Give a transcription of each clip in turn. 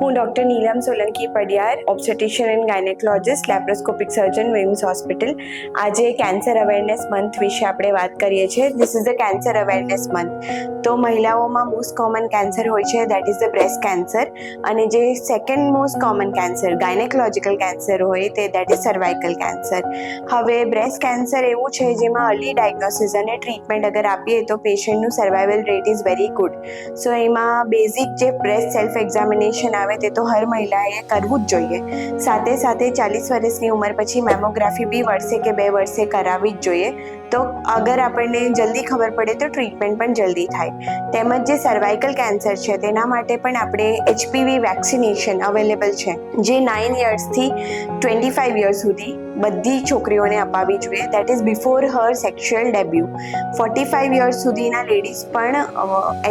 હું doctor Neelam Solanki Padiyar, obstetrician and gynaecologist, laparoscopic surgeon, VIMS hospital. આજે cancer awareness month વિશે આપણે વાત કરીએ છીએ. This is the cancer awareness month. તો મહિલાઓમાં મોસ્ટ કોમન કેન્સર હોય છે, that is the breast cancer. અને જે second most common cancer gynaecological cancer હોય તે દેટ ઇઝ સર્વાઇકલ કેન્સર. હવે બ્રેસ્ટ કેન્સર એવું છે જેમાં અર્લી ડાયગ્નોસિસ અને ટ્રીટમેન્ટ અગર આપીએ તો પેશન્ટનું survival rate is very good. So એમાં બેઝિક જે બ્રેસ્ટ સેલ્ફ એક્ઝામિનેશન આવે તે તો હર મહિલાએ કરવું જ જોઈએ. સાથે સાથે 40 વર્ષની ઉંમર પછી મેમોગ્રાફી બી વર્ષે કે 2 વર્ષે કરાવવી જ જોઈએ. તો અગર આપણને જલ્દી ખબર પડે તો ટ્રીટમેન્ટ પણ જલ્દી થાય. તેમજ જે સર્વાઇકલ કેન્સર છે તેના માટે પણ આપણે HPV વેક્સિનેશન અવેલેબલ છે, જે 9 યર્સથી 25 યર્સ સુધી બધી છોકરીઓને અપાવવી જોઈએ. That is before Har sexual debut. 45 years સુધીના લેડીઝ પણ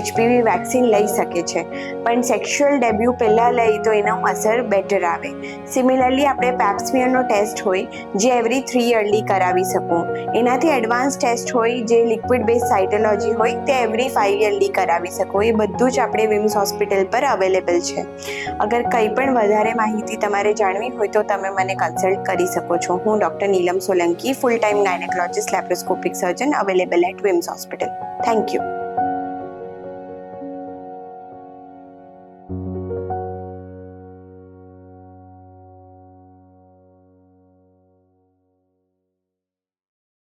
HPV વેક્સિન લઈ શકે છે, પણ સેક્સ્યુઅલ ડેબ્યુ પહેલાં લઈ તો એનો અસર બેટર આવે. સિમિલરલી આપણે પેપ્સમિયરનો ટેસ્ટ હોય જે એવરી 3 યરલી કરાવી શકું. એનાથી એડવાન્સ ટેસ્ટ હોય જે લિક્વિડ બેઝ સાઇટોલોજી હોય તે એવરી 5 યરલી કરાવી શકો. એ બધું જ આપણે વિમ્સ હોસ્પિટલ પર અવેલેબલ છે. અગર કંઈ પણ વધારે માહિતી તમારે જાણવી હોય તો તમે મને કન્સલ્ટ કરી શકો છો. હું doctor Neelam Solanki, full time gynaecologist, laparoscopic surgeon, available at VIMS hospital. Thank you.